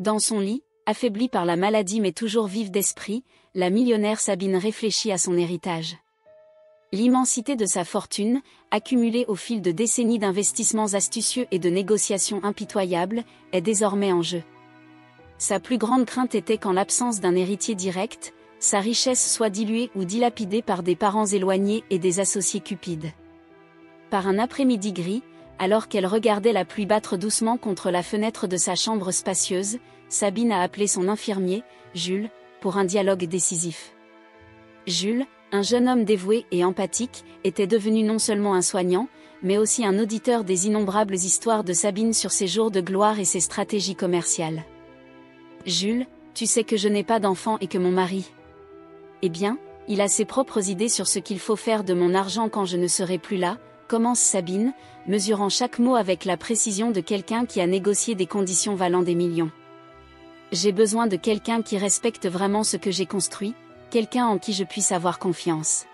Dans son lit, affaiblie par la maladie mais toujours vive d'esprit, la millionnaire Sabine réfléchit à son héritage. L'immensité de sa fortune, accumulée au fil de décennies d'investissements astucieux et de négociations impitoyables, est désormais en jeu. Sa plus grande crainte était qu'en l'absence d'un héritier direct, sa richesse soit diluée ou dilapidée par des parents éloignés et des associés cupides. Par un après-midi gris, alors qu'elle regardait la pluie battre doucement contre la fenêtre de sa chambre spacieuse, Sabine a appelé son infirmier, Jules, pour un dialogue décisif. Jules, un jeune homme dévoué et empathique, était devenu non seulement un soignant, mais aussi un auditeur des innombrables histoires de Sabine sur ses jours de gloire et ses stratégies commerciales. « Jules, tu sais que je n'ai pas d'enfant et que mon mari... Eh bien, il a ses propres idées sur ce qu'il faut faire de mon argent quand je ne serai plus là », commence Sabine, mesurant chaque mot avec la précision de quelqu'un qui a négocié des conditions valant des millions. « J'ai besoin de quelqu'un qui respecte vraiment ce que j'ai construit, quelqu'un en qui je puisse avoir confiance. »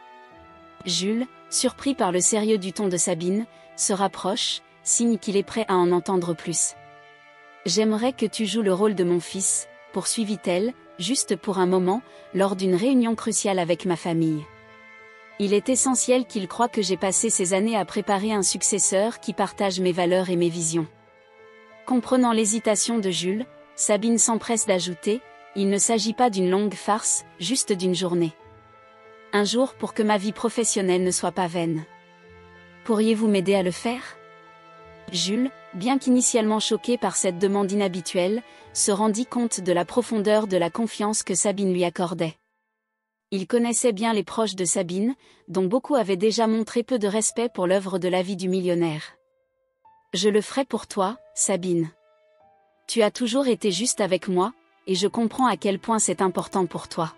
Jules, surpris par le sérieux du ton de Sabine, se rapproche, signe qu'il est prêt à en entendre plus. « J'aimerais que tu joues le rôle de mon fils, » poursuivit-elle, juste pour un moment, lors d'une réunion cruciale avec ma famille. Il est essentiel qu'il croie que j'ai passé ces années à préparer un successeur qui partage mes valeurs et mes visions. Comprenant l'hésitation de Jules, Sabine s'empresse d'ajouter, « Il ne s'agit pas d'une longue farce, juste d'une journée. Un jour pour que ma vie professionnelle ne soit pas vaine. Pourriez-vous m'aider à le faire ?» Jules, bien qu'initialement choqué par cette demande inhabituelle, se rendit compte de la profondeur de la confiance que Sabine lui accordait. Il connaissait bien les proches de Sabine, dont beaucoup avaient déjà montré peu de respect pour l'œuvre de la vie du millionnaire. « Je le ferai pour toi, Sabine. Tu as toujours été juste avec moi, et je comprends à quel point c'est important pour toi.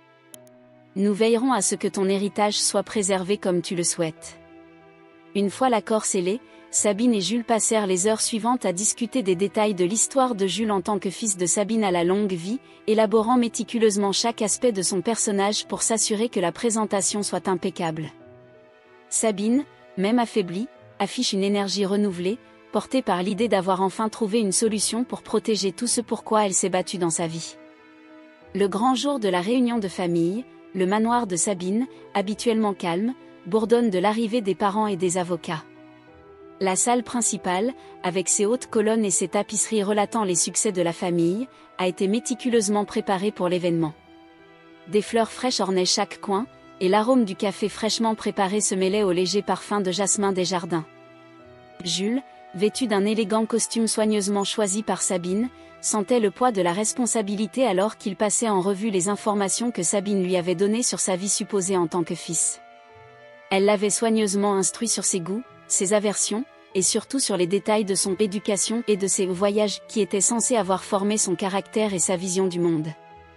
Nous veillerons à ce que ton héritage soit préservé comme tu le souhaites. » Une fois l'accord scellé, Sabine et Jules passèrent les heures suivantes à discuter des détails de l'histoire de Jules en tant que fils de Sabine à la longue vie, élaborant méticuleusement chaque aspect de son personnage pour s'assurer que la présentation soit impeccable. Sabine, même affaiblie, affiche une énergie renouvelée, portée par l'idée d'avoir enfin trouvé une solution pour protéger tout ce pourquoi elle s'est battue dans sa vie. Le grand jour de la réunion de famille, le manoir de Sabine, habituellement calme, bourdonne de l'arrivée des parents et des avocats. La salle principale, avec ses hautes colonnes et ses tapisseries relatant les succès de la famille, a été méticuleusement préparée pour l'événement. Des fleurs fraîches ornaient chaque coin, et l'arôme du café fraîchement préparé se mêlait au léger parfum de jasmin des jardins. Jules, vêtu d'un élégant costume soigneusement choisi par Sabine, sentait le poids de la responsabilité alors qu'il passait en revue les informations que Sabine lui avait données sur sa vie supposée en tant que fils. Elle l'avait soigneusement instruit sur ses goûts, ses aversions, et surtout sur les détails de son éducation et de ses voyages qui étaient censés avoir formé son caractère et sa vision du monde.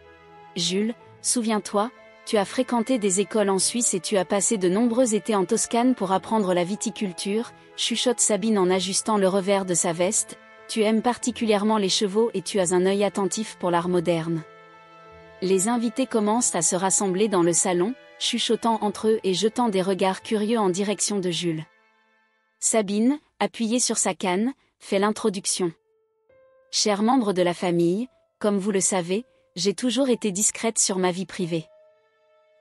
« Jules, souviens-toi, tu as fréquenté des écoles en Suisse et tu as passé de nombreux étés en Toscane pour apprendre la viticulture », chuchote Sabine en ajustant le revers de sa veste, « tu aimes particulièrement les chevaux et tu as un œil attentif pour l'art moderne. » Les invités commencent à se rassembler dans le salon, chuchotant entre eux et jetant des regards curieux en direction de Jules. Sabine, appuyée sur sa canne, fait l'introduction. « Chers membres de la famille, comme vous le savez, j'ai toujours été discrète sur ma vie privée.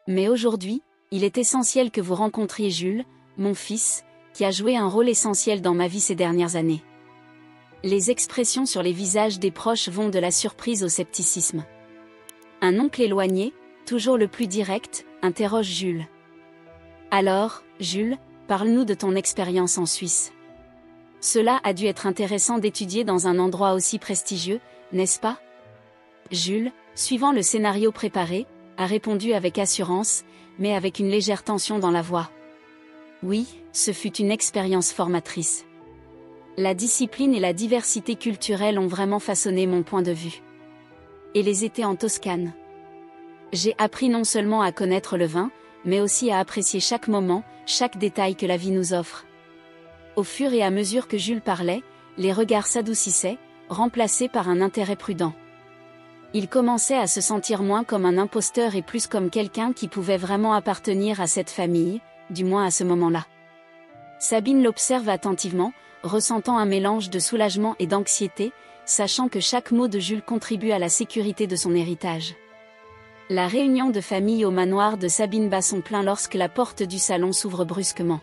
Mais aujourd'hui, il est essentiel que vous rencontriez Jules, mon fils, qui a joué un rôle essentiel dans ma vie ces dernières années. » Les expressions sur les visages des proches vont de la surprise au scepticisme. Un oncle éloigné, toujours le plus direct, interroge Jules. « Alors, Jules, parle-nous de ton expérience en Suisse. Cela a dû être intéressant d'étudier dans un endroit aussi prestigieux, n'est-ce pas ?» Jules, suivant le scénario préparé, a répondu avec assurance, mais avec une légère tension dans la voix. « Oui, ce fut une expérience formatrice. La discipline et la diversité culturelle ont vraiment façonné mon point de vue. Et les étés en Toscane. J'ai appris non seulement à connaître le vin, mais aussi à apprécier chaque moment, chaque détail que la vie nous offre. » Au fur et à mesure que Jules parlait, les regards s'adoucissaient, remplacés par un intérêt prudent. Il commençait à se sentir moins comme un imposteur et plus comme quelqu'un qui pouvait vraiment appartenir à cette famille, du moins à ce moment-là. Sabine l'observe attentivement, ressentant un mélange de soulagement et d'anxiété, sachant que chaque mot de Jules contribue à la sécurité de son héritage. La réunion de famille au manoir de Sabine bat son plein lorsque la porte du salon s'ouvre brusquement.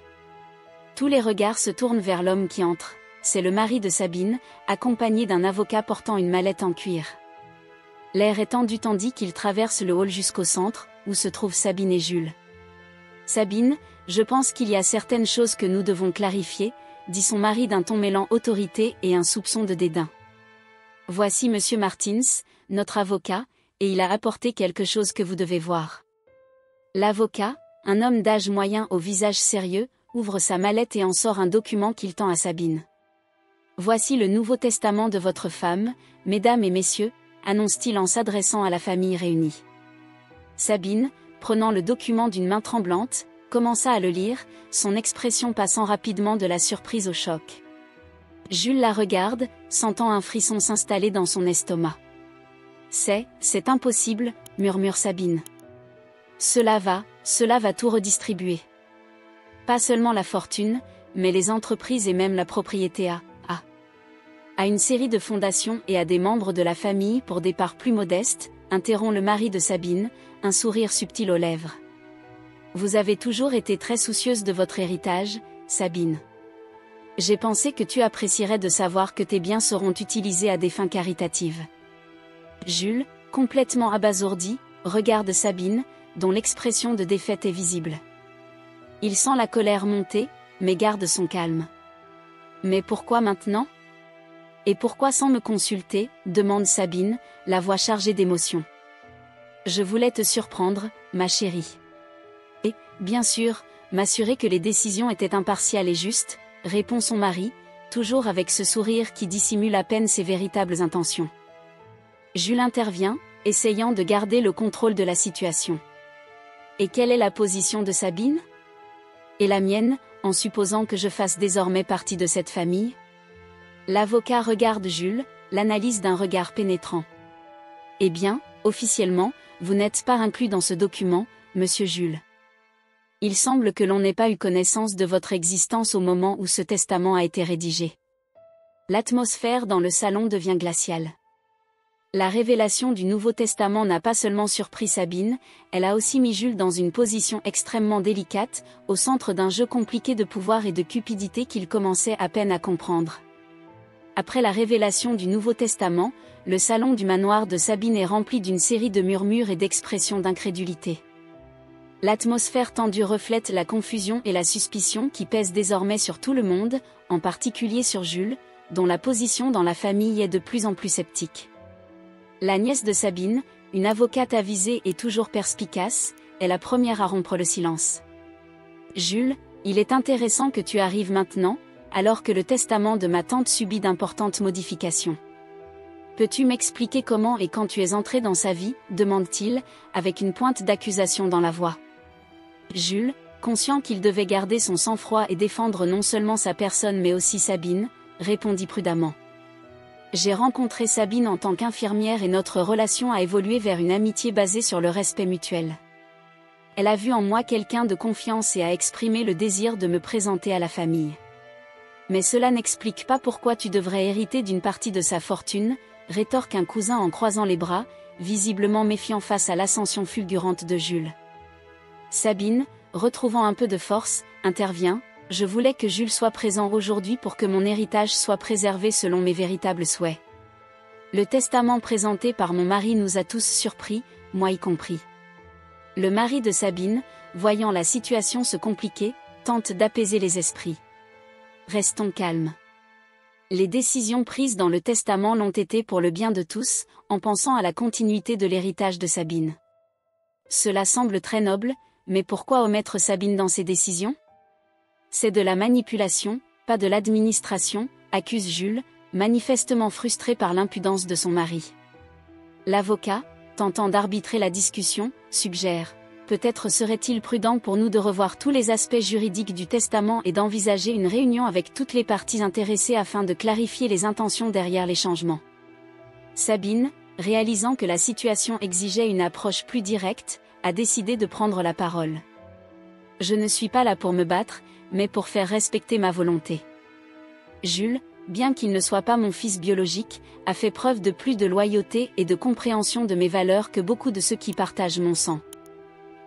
Tous les regards se tournent vers l'homme qui entre. C'est le mari de Sabine, accompagné d'un avocat portant une mallette en cuir. L'air est tendu tandis qu'il traverse le hall jusqu'au centre, où se trouvent Sabine et Jules. « Sabine, je pense qu'il y a certaines choses que nous devons clarifier », dit son mari d'un ton mêlant autorité et un soupçon de dédain. « Voici Monsieur Martins, notre avocat, et il a apporté quelque chose que vous devez voir. » L'avocat, un homme d'âge moyen au visage sérieux, ouvre sa mallette et en sort un document qu'il tend à Sabine. « Voici le Nouveau Testament de votre femme, mesdames et messieurs, » annonce-t-il en s'adressant à la famille réunie. Sabine, prenant le document d'une main tremblante, commença à le lire, son expression passant rapidement de la surprise au choc. Jules la regarde, sentant un frisson s'installer dans son estomac. « C'est impossible, » murmure Sabine. « Cela va tout redistribuer. Pas seulement la fortune, mais les entreprises et même la propriété à une série de fondations et à des membres de la famille pour des parts plus modestes, interrompt le mari de Sabine, un sourire subtil aux lèvres. Vous avez toujours été très soucieuse de votre héritage, Sabine. J'ai pensé que tu apprécierais de savoir que tes biens seront utilisés à des fins caritatives. Jules, complètement abasourdi, regarde Sabine, dont l'expression de défaite est visible. Il sent la colère monter, mais garde son calme. Mais pourquoi maintenant ? Et pourquoi sans me consulter, demande Sabine, la voix chargée d'émotion. Je voulais te surprendre, ma chérie. Et, bien sûr, m'assurer que les décisions étaient impartiales et justes, répond son mari, toujours avec ce sourire qui dissimule à peine ses véritables intentions. Jules intervient, essayant de garder le contrôle de la situation. Et quelle est la position de Sabine ? Et la mienne, en supposant que je fasse désormais partie de cette famille ? L'avocat regarde Jules, l'analyse d'un regard pénétrant. Eh bien, officiellement, vous n'êtes pas inclus dans ce document, monsieur Jules. Il semble que l'on n'ait pas eu connaissance de votre existence au moment où ce testament a été rédigé. L'atmosphère dans le salon devient glaciale. La révélation du Nouveau Testament n'a pas seulement surpris Sabine, elle a aussi mis Jules dans une position extrêmement délicate, au centre d'un jeu compliqué de pouvoir et de cupidité qu'il commençait à peine à comprendre. Après la révélation du Nouveau Testament, le salon du manoir de Sabine est rempli d'une série de murmures et d'expressions d'incrédulité. L'atmosphère tendue reflète la confusion et la suspicion qui pèsent désormais sur tout le monde, en particulier sur Jules, dont la position dans la famille est de plus en plus sceptique. La nièce de Sabine, une avocate avisée et toujours perspicace, est la première à rompre le silence. « Jules, il est intéressant que tu arrives maintenant, alors que le testament de ma tante subit d'importantes modifications. Peux-tu m'expliquer comment et quand tu es entré dans sa vie ?» demande-t-il, avec une pointe d'accusation dans la voix. Jules, conscient qu'il devait garder son sang-froid et défendre non seulement sa personne mais aussi Sabine, répondit prudemment. « J'ai rencontré Sabine en tant qu'infirmière et notre relation a évolué vers une amitié basée sur le respect mutuel. Elle a vu en moi quelqu'un de confiance et a exprimé le désir de me présenter à la famille. Mais cela n'explique pas pourquoi tu devrais hériter d'une partie de sa fortune, rétorque un cousin en croisant les bras, visiblement méfiant face à l'ascension fulgurante de Jules. Sabine, retrouvant un peu de force, intervient. « Je voulais que Jules soit présent aujourd'hui pour que mon héritage soit préservé selon mes véritables souhaits. Le testament présenté par mon mari nous a tous surpris, moi y compris. » Le mari de Sabine, voyant la situation se compliquer, tente d'apaiser les esprits. Restons calmes. Les décisions prises dans le testament l'ont été pour le bien de tous, en pensant à la continuité de l'héritage de Sabine. Cela semble très noble, mais pourquoi omettre Sabine dans ces décisions ? C'est de la manipulation, pas de l'administration, accuse Jules, manifestement frustré par l'impudence de son mari. L'avocat, tentant d'arbitrer la discussion, suggère. Peut-être serait-il prudent pour nous de revoir tous les aspects juridiques du testament et d'envisager une réunion avec toutes les parties intéressées afin de clarifier les intentions derrière les changements. Sabine, réalisant que la situation exigeait une approche plus directe, a décidé de prendre la parole. Je ne suis pas là pour me battre, mais pour faire respecter ma volonté. Jules, bien qu'il ne soit pas mon fils biologique, a fait preuve de plus de loyauté et de compréhension de mes valeurs que beaucoup de ceux qui partagent mon sang.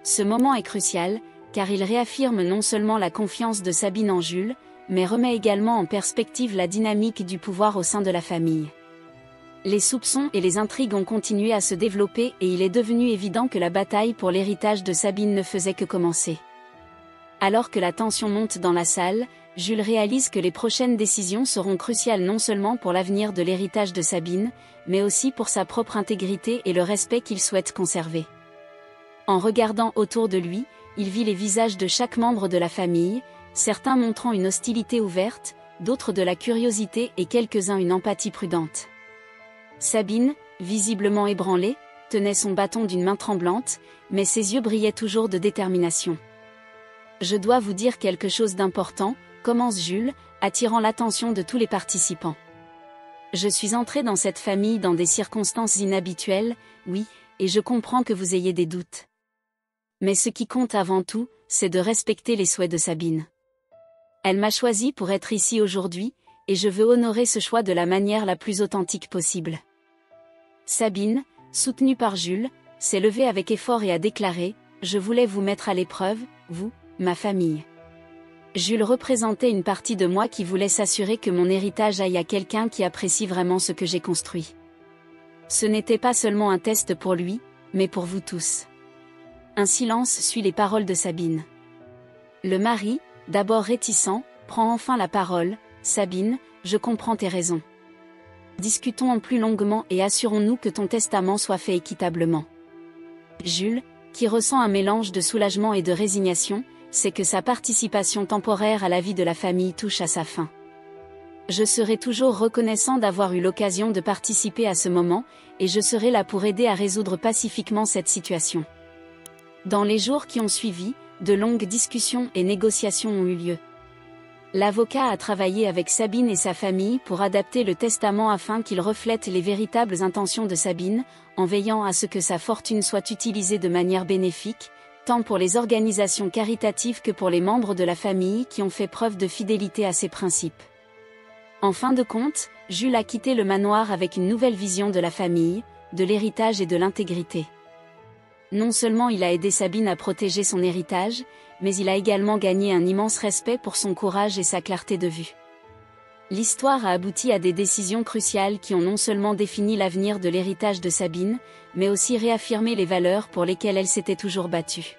Ce moment est crucial, car il réaffirme non seulement la confiance de Sabine en Jules, mais remet également en perspective la dynamique du pouvoir au sein de la famille. Les soupçons et les intrigues ont continué à se développer et il est devenu évident que la bataille pour l'héritage de Sabine ne faisait que commencer. Alors que la tension monte dans la salle, Jules réalise que les prochaines décisions seront cruciales non seulement pour l'avenir de l'héritage de Sabine, mais aussi pour sa propre intégrité et le respect qu'il souhaite conserver. En regardant autour de lui, il vit les visages de chaque membre de la famille, certains montrant une hostilité ouverte, d'autres de la curiosité et quelques-uns une empathie prudente. Sabine, visiblement ébranlée, tenait son bâton d'une main tremblante, mais ses yeux brillaient toujours de détermination. « Je dois vous dire quelque chose d'important », commence Jules, attirant l'attention de tous les participants. « Je suis entré dans cette famille dans des circonstances inhabituelles, oui, et je comprends que vous ayez des doutes. Mais ce qui compte avant tout, c'est de respecter les souhaits de Sabine. Elle m'a choisi pour être ici aujourd'hui, et je veux honorer ce choix de la manière la plus authentique possible. » Sabine, soutenue par Jules, s'est levée avec effort et a déclaré « Je voulais vous mettre à l'épreuve, vous, ma famille. » Jules représentait une partie de moi qui voulait s'assurer que mon héritage aille à quelqu'un qui apprécie vraiment ce que j'ai construit. Ce n'était pas seulement un test pour lui, mais pour vous tous. Un silence suit les paroles de Sabine. Le mari, d'abord réticent, prend enfin la parole. « Sabine, je comprends tes raisons. Discutons en plus longuement et assurons-nous que ton testament soit fait équitablement. » Jules, qui ressent un mélange de soulagement et de résignation, sait que sa participation temporaire à la vie de la famille touche à sa fin. « Je serai toujours reconnaissant d'avoir eu l'occasion de participer à ce moment, et je serai là pour aider à résoudre pacifiquement cette situation. » Dans les jours qui ont suivi, de longues discussions et négociations ont eu lieu. L'avocat a travaillé avec Sabine et sa famille pour adapter le testament afin qu'il reflète les véritables intentions de Sabine, en veillant à ce que sa fortune soit utilisée de manière bénéfique, tant pour les organisations caritatives que pour les membres de la famille qui ont fait preuve de fidélité à ses principes. En fin de compte, Jules a quitté le manoir avec une nouvelle vision de la famille, de l'héritage et de l'intégrité. Non seulement il a aidé Sabine à protéger son héritage, mais il a également gagné un immense respect pour son courage et sa clarté de vue. L'histoire a abouti à des décisions cruciales qui ont non seulement défini l'avenir de l'héritage de Sabine, mais aussi réaffirmé les valeurs pour lesquelles elle s'était toujours battue.